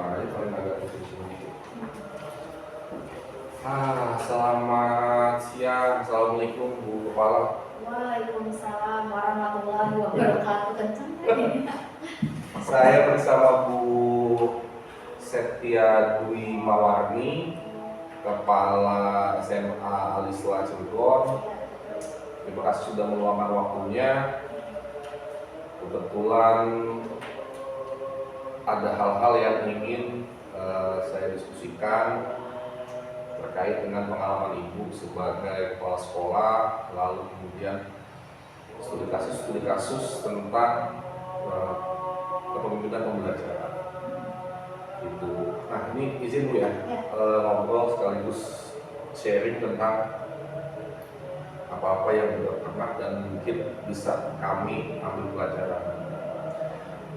aja paling agak kecil sedikit. Selamat siang, assalamualaikum Bu Kepala. Waalaikumsalam warahmatullahi wabarakatuh. Kencang lagi. Saya bersama Bu Setia Dwi Mawarni, Kepala SMA Alisla Cilegon. Terima kasih sudah meluangkan waktunya. Kebetulan ada hal-hal yang ingin saya diskusikan terkait dengan pengalaman Ibu sebagai kepala sekolah, lalu kemudian studi kasus tentang kepemimpinan pembelajaran. Itu. Nah, ini izin Bu ya, ngobrol sekaligus sharing tentang apa-apa yang sudah pernah dan mungkin bisa kami ambil pelajaran.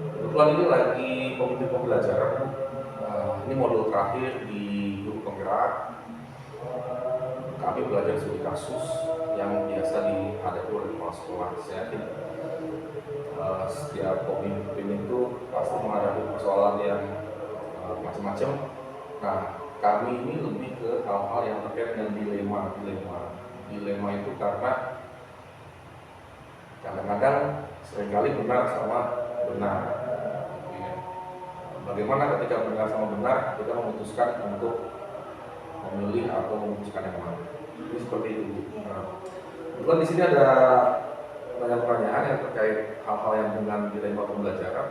Kebetulan ini lagi pemimpin pembelajaran. Ini modul terakhir di guru penggerak. Kami belajar studi kasus yang biasa dihadapi oleh kepala sekolah. Saya yakin setiap pemimpin itu pasti menghadapi persoalan yang macam-macam. Nah, kami ini lebih ke hal-hal yang terkait dengan dilema itu karena kadang-kadang seringkali benar sama benar. Bagaimana ketika benar sama benar kita memutuskan untuk memilih atau memutuskan yang mana? Ini seperti itu. Kebetulan di sini ada banyak pertanyaan yang terkait hal-hal yang dengan dilema pembelajaran.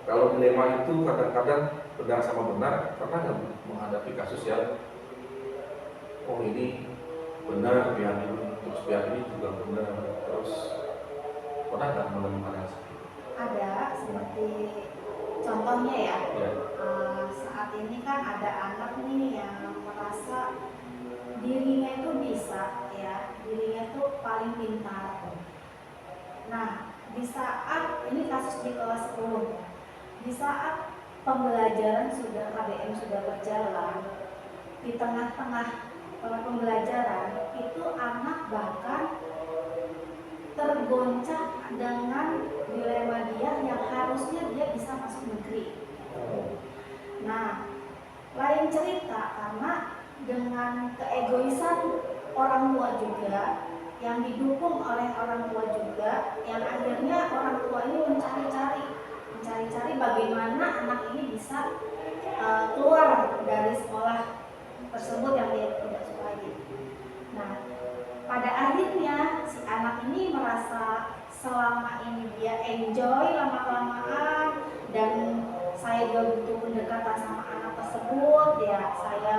Kalau dilema itu kadang-kadang benar sama benar, karena menghadapi kasus yang ini benar pihak ini, terus pihak ini juga benar, terus pernah nggak menemukan yang seperti itu? Ada, seperti contohnya ya. Saat ini kan ada anak nih yang merasa dirinya itu bisa ya, dirinya itu paling pintar. Nah, di saat ini kasus di kelas 10, di saat pembelajaran sudah KBM sudah berjalan, di tengah-tengah pembelajaran itu anak bahkan tergoncang dengan dilema dia yang harusnya dia bisa masuk negeri. Nah, lain cerita karena dengan keegoisan orang tua juga, yang didukung oleh orang tua juga, yang akhirnya orang tua ini mencari-cari bagaimana anak ini bisa keluar dari sekolah tersebut yang dia tidak sukai. Nah, pada akhirnya si anak ini merasa selama ini dia enjoy lama-kelamaan, dan saya juga butuh pendekatan sama anak tersebut ya, saya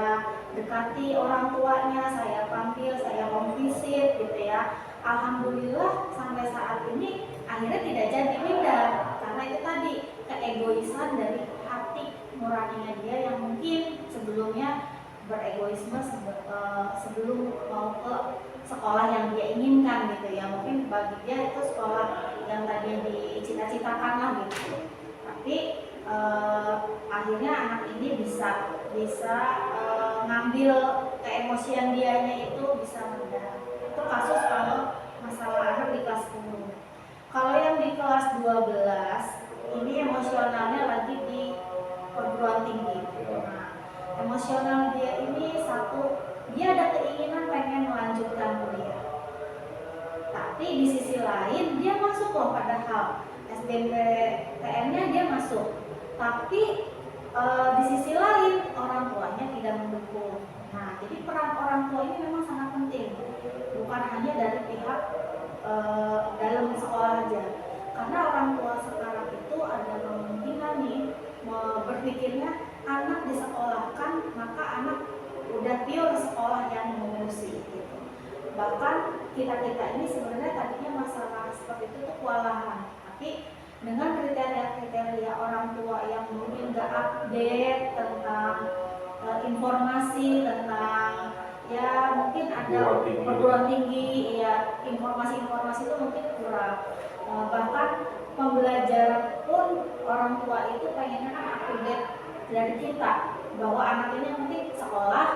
dekati orang tuanya, saya panggil, saya home visit gitu ya. Alhamdulillah sampai saat ini akhirnya tidak jadi pindah karena itu tadi keegoisan dari hati nuraninya dia yang mungkin sebelumnya beregoisme sebelum mau ke sekolah yang dia inginkan gitu ya. Mungkin bagi dia itu sekolah yang tadi dicita-citakan lah gitu. Tapi akhirnya anak ini bisa ngambil keemosian dianya itu bisa meredam. Itu kasus kalau masalah anak di kelas 10. Kalau yang di kelas 12 ini emosionalnya lagi di perguruan tinggi. Nah, emosional dia ini satu, dia ada keinginan pengen melanjutkan kuliah. Tapi di sisi lain dia masuk loh, padahal SBMPTN-nya dia masuk. Tapi di sisi lain orang tuanya tidak mendukung. Nah, jadi peran orang tua ini memang sangat penting. Bukan hanya dari pihak dalam sekolah aja. Karena orang tua sekarang itu ada kemungkinan nih berpikirnya anak disekolahkan maka anak udah pure sekolah yang mengurusi gitu. Bahkan kita ini sebenarnya tadinya masalah seperti itu tuh kewalahan, tapi dengan kriteria orang tua yang mungkin gak update tentang informasi tentang ya mungkin ada perguruan tinggi ya, informasi itu mungkin kurang. Bahkan pembelajaran pun orang tua itu pengennya kan update dari kita bahwa anak ini nanti sekolah,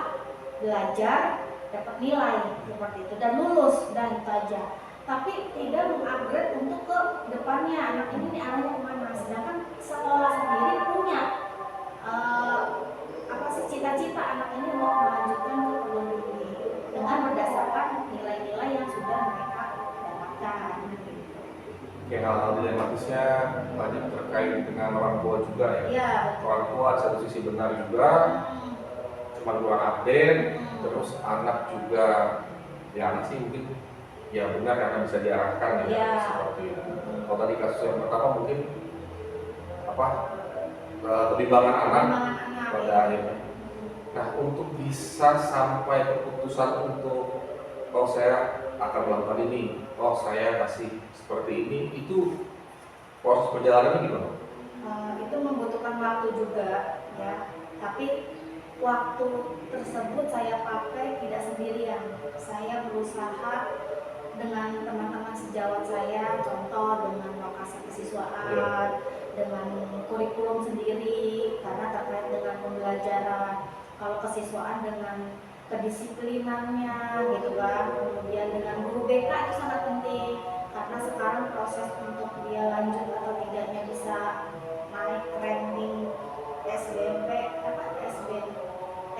belajar, dapat nilai seperti itu dan lulus, dan itu aja. Tapi tidak mengupgrade untuk ke depannya anak ini arahnya kemana. Sedangkan sekolah sendiri punya bisnisnya banyak terkait dengan orang tua juga ya. Iya. Orang tua di satu sisi benar juga, cuma kurang update, terus anak juga, ya anak sih mungkin ya benar karena bisa diarahkan ya, Iya. seperti itu. Kalau tadi kasus yang pertama mungkin apa kebimbangan anak pada akhirnya. Nah, untuk bisa sampai keputusan untuk oh saya akan melakukan ini, oh saya kasih seperti ini, itu proses perjalanannya gimana? Itu membutuhkan waktu juga ya, tapi waktu tersebut saya pakai tidak sendirian. Saya berusaha dengan teman-teman sejawat saya, contoh dengan lokasi kesiswaan, dengan kurikulum sendiri karena terkait dengan pembelajaran. Kalau kesiswaan dengan kedisiplinannya gitu kan, kemudian dengan guru BK itu sangat penting karena sekarang proses untuk dia lanjut atau tidaknya bisa naik ranking SBMP apa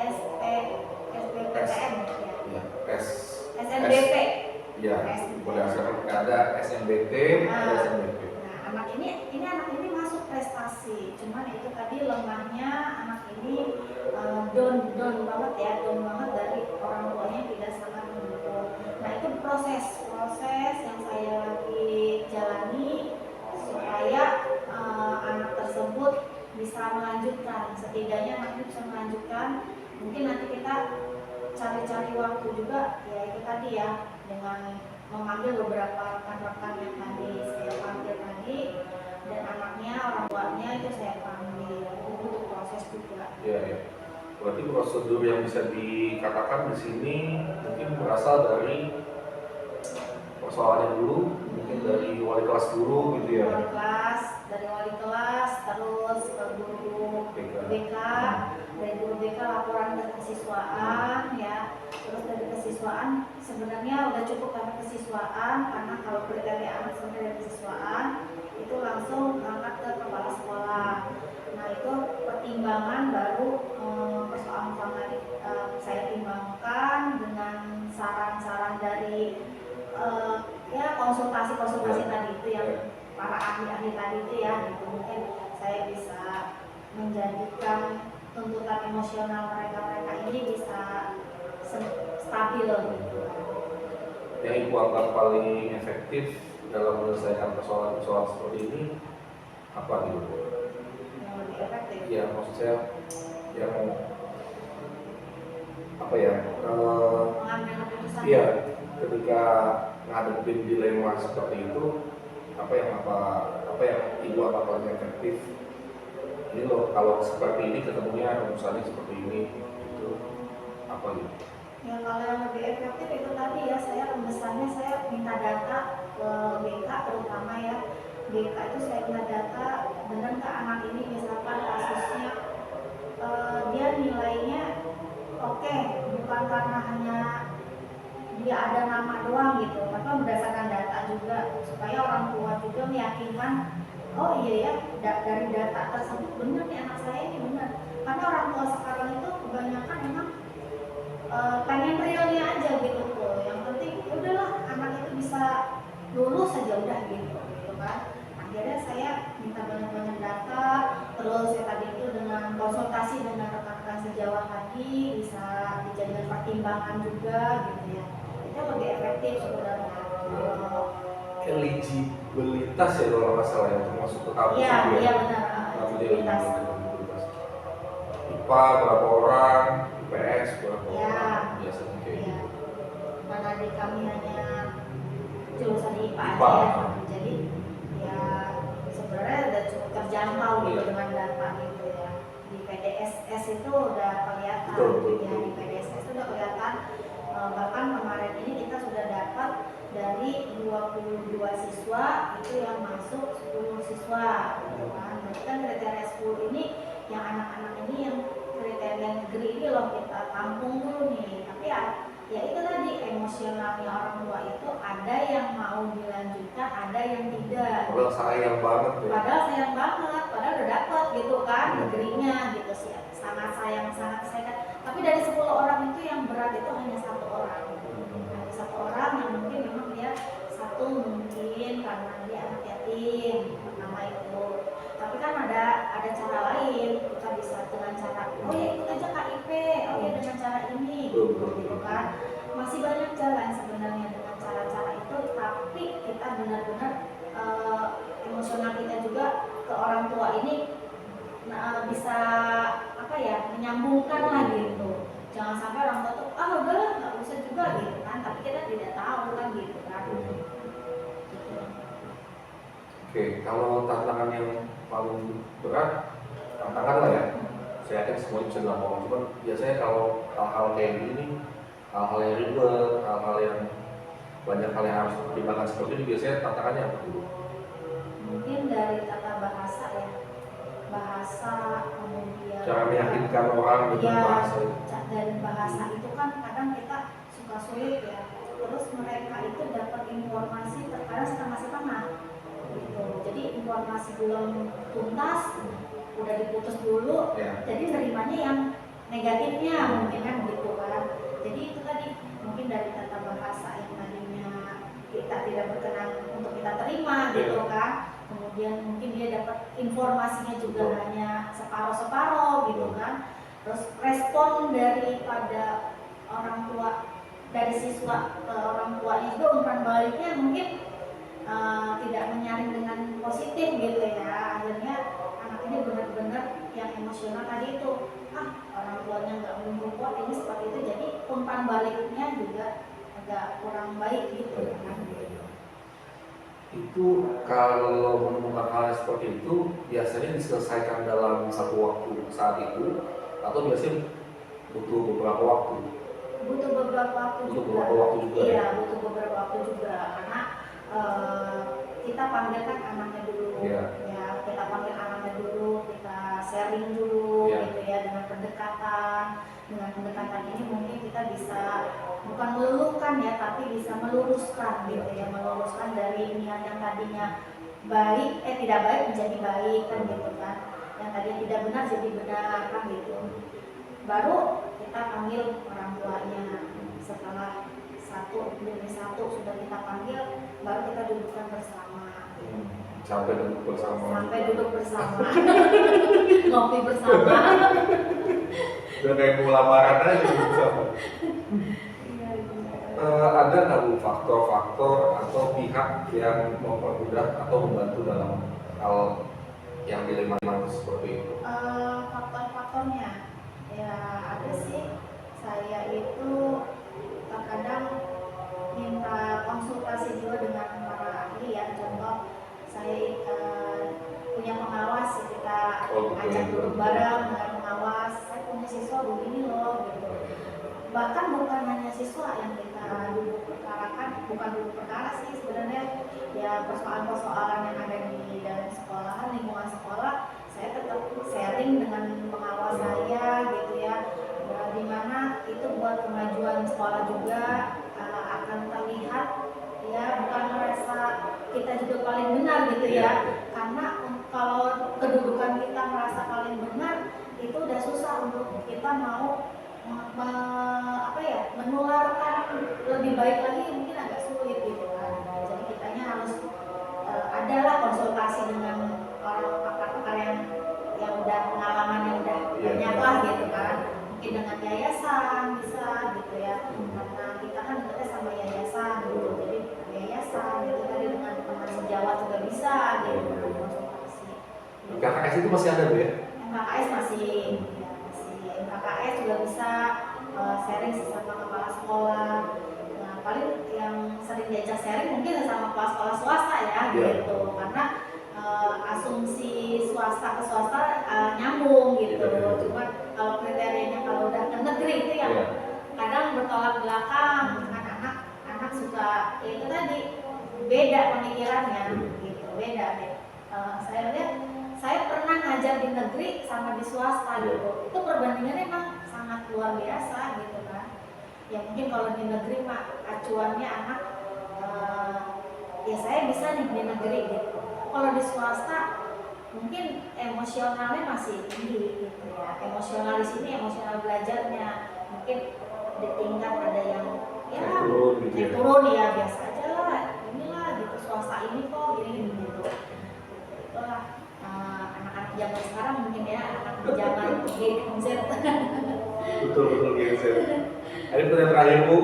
SBMPTN ya. SNBP ya, berdasarkan ada SNBT, ada SNBP. Nah, anak ini masuk prestasi, cuman itu tadi lemahnya anak ini down banget ya, down banget dari orang tuanya tidak sangat mendukung. Nah, itu proses yang saya lagi jalani supaya anak tersebut bisa melanjutkan, setidaknya anak itu bisa melanjutkan. Mungkin nanti kita cari waktu juga ya itu tadi ya, dengan memanggil beberapa rekan-rekan yang tadi saya panggil tadi, dan anaknya, orang tuanya itu saya panggil. Itu butuh proses juga. Iya. Berarti prosedur yang bisa dikatakan di sini mungkin berasal dari persoalannya dulu, mungkin dari wali kelas dulu gitu ya. Dari wali kelas, terus ke guru BK, dari guru BK laporan ke kesiswaan ya. Terus dari kesiswaan sebenarnya udah cukup karena kesiswaan, karena kalau kriteria anak sebenarnya dari kesiswaan itu langsung angkat ke kepala sekolah. Nah, itu pertimbangan baru persoalan tadi saya timbangkan dengan saran-saran dari ya konsultasi tadi itu yang para ahli tadi itu ya, gitu. Mungkin saya bisa menjadikan tuntutan emosional mereka ini bisa stabil gitu. Yang Ibu anggap paling efektif dalam menyelesaikan persoalan seperti ini apa gitu? Yang lebih efektif? Ya, maksud saya yang apa ya? Mengambil keputusan. Iya, ketika ngadepin dilema seperti itu, apa yang Ibu anggap paling efektif? Ini loh, kalau seperti ini ketemunya misalnya seperti ini, itu apa gitu? Ya, kalau yang lebih efektif itu tadi ya, saya pembesannya saya minta data ke BK terutama ya. BK itu saya minta data, benar nggak anak ini misalkan kasusnya dia nilainya oke, bukan karena hanya dia ada nama doang gitu, tapi berdasarkan data juga supaya orang tua juga meyakinkan, oh iya ya, dari data tersebut benar nih anak saya ini benar. Karena orang tua sekarang itu kebanyakan memang pengen realnya aja gitu tuh. Yang penting udahlah anak itu bisa lulus saja udah gitu kan. Akhirnya saya minta banyak data, terus ya tadi itu dengan konsultasi dengan rekan-rekan sejawat tadi bisa dijadikan pertimbangan juga gitu ya. Itu lebih efektif sebenarnya. Eligibilitas ya kalau nggak salah ya, termasuk ke kampus. Iya benar. Eligibilitas. IPA berapa orang, IPS berapa orang, biasanya kayak gitu. Karena di kami hanya jurusan IPA IPA. aja ya, jadi ya sebenarnya udah cukup terjangkau gitu dengan data gitu ya. Di PDSS itu udah kelihatan, ya di PDSS itu udah kelihatan. Bahkan kemarin ini kita sudah dapat dari 22 siswa itu yang masuk 10 siswa gitu kan. Berarti kan kriteria 10 ini yang anak-anak ini yang kriteria negeri ini loh kita tampung dulu nih. Tapi ya itu tadi emosionalnya orang tua itu ada yang mau dilanjutkan, ada yang tidak. Padahal sayang banget ya. Padahal udah dapat gitu kan negerinya gitu sih. Sangat sayang. Tapi dari 10 orang itu yang berat itu hanya 1 orang. Hanya 1 orang yang mungkin memang dia mungkin karena dia anak yatim. masih banyak jalan sebenarnya dengan cara-cara itu, tapi kita benar-benar emosional kita juga ke orang tua ini bisa apa ya, menyambungkan lah gitu. Jangan sampai orang tua tuh udahlah nggak usah juga gitu kan, tapi kita tidak tahu kan gitu kan. Oke, kalau tantangan yang paling berat, tantangan lah ya, saya yakin semuanya bisa dilakukan. Cuman biasanya kalau hal-hal kayak gini, hal-hal yang ribet, hal-hal yang banyak hal yang harus dipertimbangkan seperti ini, biasanya tantangannya apa dulu? Mungkin dari tata bahasa ya, bahasa, kemudian Cara meyakinkan orang dengan ya, bahasa. dari bahasa itu kan kadang kita suka sulit ya. Terus mereka itu dapat informasi terkadang setengah-setengah gitu. Jadi informasi belum tuntas, udah diputus dulu, jadi nerimanya yang negatifnya mungkin kan gitu kan. Jadi itu tadi mungkin dari tata bahasa yang tadinya kita tidak berkenan untuk kita terima gitu kan. Kemudian mungkin dia dapat informasinya juga hanya separuh-separuh gitu kan. Terus respon daripada orang tua, dari siswa ke orang tuanya juga umpan baliknya mungkin tidak menyaring dengan positif gitu ya. Akhirnya anak ini benar-benar yang emosional tadi itu, orang tuanya nggak mensupport ini seperti itu, jadi umpan baliknya juga agak kurang baik gitu kan. Itu kalau menemukan hal seperti itu biasanya diselesaikan dalam satu waktu saat itu atau biasanya butuh beberapa waktu? Butuh beberapa waktu juga. Iya, butuh beberapa waktu juga karena kita panggilkan anaknya dulu, ya kita panggil anaknya dulu, kita sharing dulu, gitu ya, dengan pendekatan. Dengan pendekatan ini mungkin kita bisa bukan meluluhkan ya, tapi bisa meluruskan gitu ya, meluruskan dari niat yang tadinya baik, tidak baik menjadi baik kan gitu kan, yang tadinya tidak benar jadi benar kan gitu. Baru kita panggil orang tuanya, setelah satu demi satu sudah kita panggil, baru kita dudukkan bersama. Sampai duduk bersama. Ngopi bersama. Udah kayak mau lamaran aja bersama. Ada nggak Bu faktor-faktor atau pihak yang mempermudah atau membantu dalam hal yang dilema seperti itu? Faktor-faktornya ya ada sih. Saya itu terkadang minta konsultasi juga dengan para ahli ya. Contoh saya punya pengawas, kita ajak duduk bareng dengan pengawas, saya punya siswa begini loh gitu. Bahkan bukan hanya siswa yang kita duduk perkarakan, bukan duduk perkara sih sebenarnya, ya persoalan-persoalan yang ada di dalam sekolahan, lingkungan sekolah, saya tetap sharing dengan pengawas saya gitu ya, dimana itu buat kemajuan sekolah juga akan terlihat ya, bukan merasa kita juga paling benar gitu ya, karena kalau kedudukan kita merasa paling benar itu udah susah untuk kita mau menularkan lebih baik lagi, mungkin agak sulit gitu kan. Jadi kitanya harus adalah konsultasi dengan orang pakar-pakar yang udah pengalaman, yang udah banyak lah gitu kan. Mungkin dengan yayasan bisa gitu ya, karena kita kan dekatnya sama yayasan gitu. Jadi yayasan gitu tadi, dengan teman sejawat juga bisa gitu konsultasi. KKS itu masih ada Bu ya? KKS masih KKS juga bisa sharing sesama kepala sekolah. Nah, paling yang sering diajak sharing mungkin sama kepala sekolah swasta ya gitu, karena asumsi swasta ke swasta nyambung gitu. Cuma kalau kriterianya kalau udah ke negeri itu yang kadang bertolak belakang, kan anak suka ya itu tadi, beda pemikirannya gitu, beda deh. Saya lihat, saya pernah ngajar di negeri sama di swasta gitu, itu perbandingannya emang sangat luar biasa gitu kan. Ya mungkin kalau di negeri mah acuannya anak ya saya bisa nih di negeri gitu. Kalau di swasta mungkin emosionalnya masih tinggi gitu ya. Emosional di sini, emosional belajarnya mungkin di tingkat ada yang turun ya, biasa aja lah, inilah gitu, swasta ini kok gini gitu. Itulah anak-anak zaman sekarang mungkin ya, anak zaman Gen Z. Betul Gen Z. Ini pertanyaan terakhir Bu,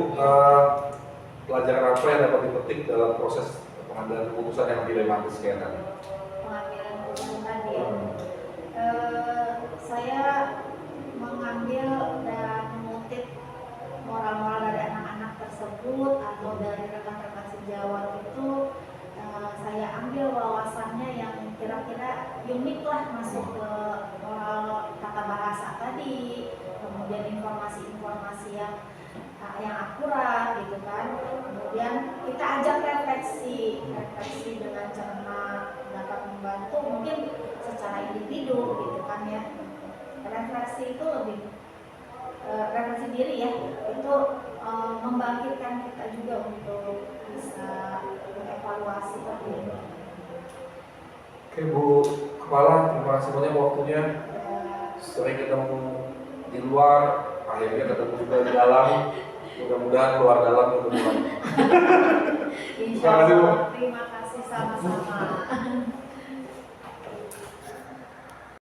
pelajaran apa yang dapat dipetik dalam proses pengambilan keputusan yang dilematis kayak tadi? Pengambilan keputusan tadi ya. Saya mengambil dan mengutip moral-moral dari anak-anak tersebut atau dari rekan-rekan sejawat itu, saya ambil wawasannya yang kira-kira unik lah, masuk ke moral tata bahasa tadi, kemudian informasi-informasi yang akurat gitu kan. Kemudian kita ajak refleksi dengan cermat, dapat membantu mungkin secara individu gitu kan ya. Refleksi itu lebih refleksi diri ya, itu membangkitkan kita juga untuk bisa mengevaluasi seperti ini. Oke Bu Kepala, terima kasih banyak waktunya. Sering ketemu di luar, akhirnya ketemu juga di dalam. Mudah-mudahan keluar dalam ketemu lagi. Insya Allah, terima kasih sama-sama.